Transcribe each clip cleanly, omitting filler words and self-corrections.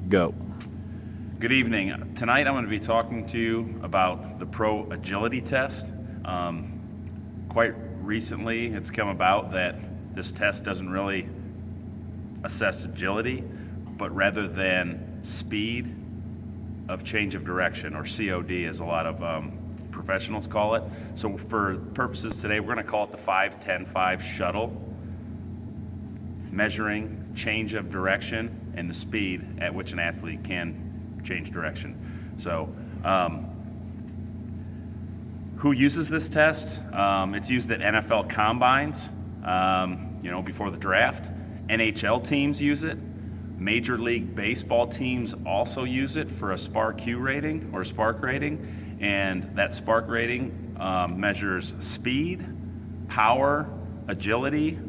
Go. Good evening. Tonight I'm going to be talking to you about the Pro Agility Test. Quite recently it's come about that this test doesn't really assess agility, but rather than speed of change of direction, or COD as a lot of professionals call it. So for purposes today, we're going to call it the 5-10-5 shuttle, measuring change of direction and the speed at which an athlete can change direction. So who uses this test? It's used at NFL combines, before the draft. NHL teams use it. Major League Baseball teams also use it for a SPARQ rating or SPARQ rating, and that SPARQ rating measures speed, power, agility,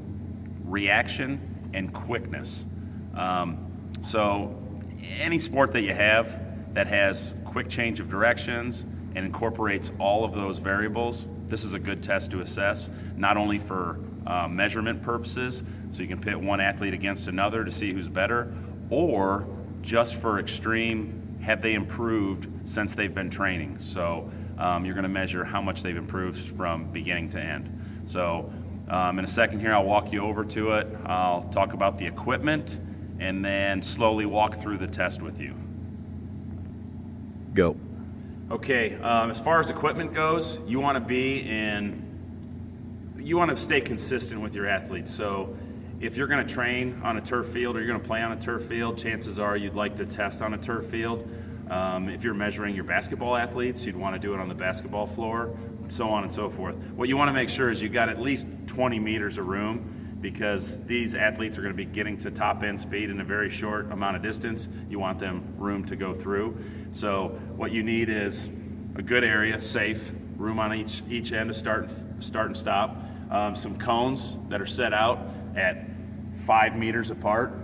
reaction, and quickness. So any sport that you have that has quick change of directions and incorporates all of those variables, this is a good test to assess, not only for measurement purposes, so you can pit one athlete against another to see who's better, or just for extreme, have they improved since they've been training? So you're going to measure how much they've improved from beginning to end. So in a second here, I'll walk you over to it. I'll talk about the equipment and then slowly walk through the test with you. Go. Okay, as far as equipment goes, you want to stay consistent with your athletes. So if you're going to train on a turf field or you're going to play on a turf field, chances are you'd like to test on a turf field. If you're measuring your basketball athletes, you'd want to do it on the basketball floor, so on and so forth. What you want to make sure is you've got at least 20 meters of room, because these athletes are going to be getting to top end speed in a very short amount of distance. You want them room to go through. So what you need is a good area, safe, room on each end to start and stop. Some cones that are set out at 5 meters apart.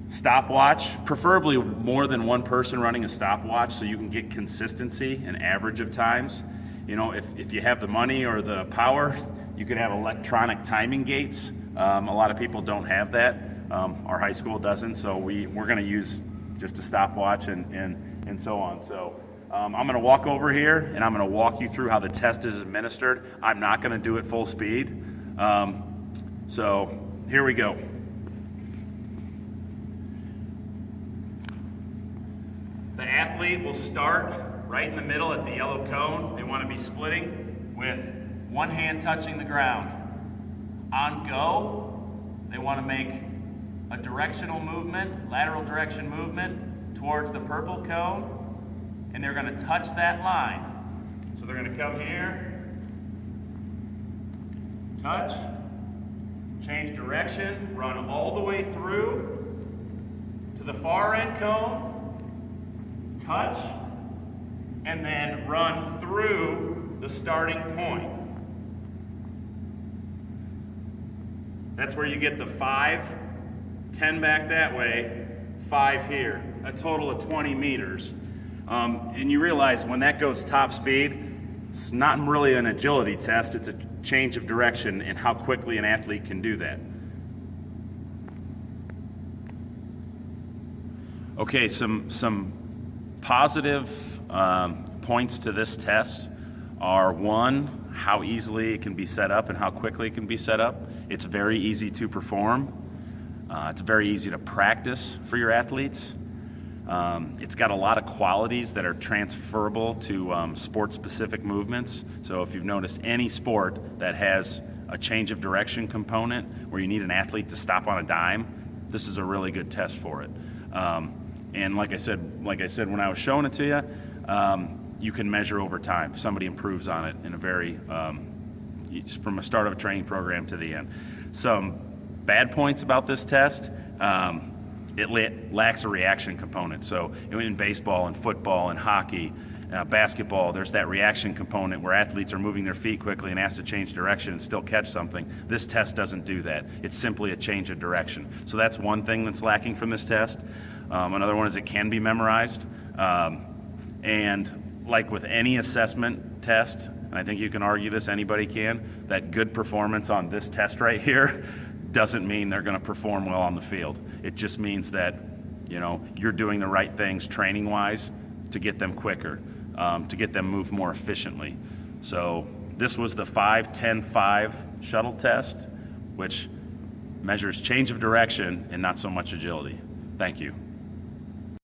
Stopwatch, preferably more than one person running a stopwatch so you can get consistency and average of times. If you have the money or the power, you could have electronic timing gates. A lot of people don't have that. Our high school doesn't, so we're going to use just a stopwatch and so on. So I'm going to walk over here and I'm going to walk you through how the test is administered. I'm not going to do it full speed. So here we go. The athlete will start right in the middle at the yellow cone. They want to be splitting with one hand touching the ground. On go, they want to make a directional movement, lateral direction movement towards the purple cone, and they're going to touch that line. So they're going to come here, touch, change direction, run all the way through to the far end cone, touch, and then run through the starting point. That's where you get the 5, 10 back that way, 5 here, a total of 20 meters. And you realize when that goes top speed, it's not really an agility test, it's a change of direction and how quickly an athlete can do that. Okay, some positive points to this test are: 1, how easily it can be set up and how quickly it can be set up. It's very easy to perform. It's very easy to practice for your athletes. It's got a lot of qualities that are transferable to sport-specific movements. So if you've noticed any sport that has a change of direction component where you need an athlete to stop on a dime, this is a really good test for it. And like I said when I was showing it to you, you can measure over time. Somebody improves on it in a very, from a start of a training program to the end. Some bad points about this test: it lacks a reaction component. So in baseball and football and hockey, basketball, there's that reaction component where athletes are moving their feet quickly and asked to change direction and still catch something. This test doesn't do that. It's simply a change of direction. So that's one thing that's lacking from this test. Another one is it can be memorized. And like with any assessment test, and I think you can argue this, anybody can, that good performance on this test right here doesn't mean they're going to perform well on the field. It just means that you're doing the right things training wise to get them quicker, to get them move more efficiently. So this was the 5-10-5 shuttle test, which measures change of direction and not so much agility. Thank you.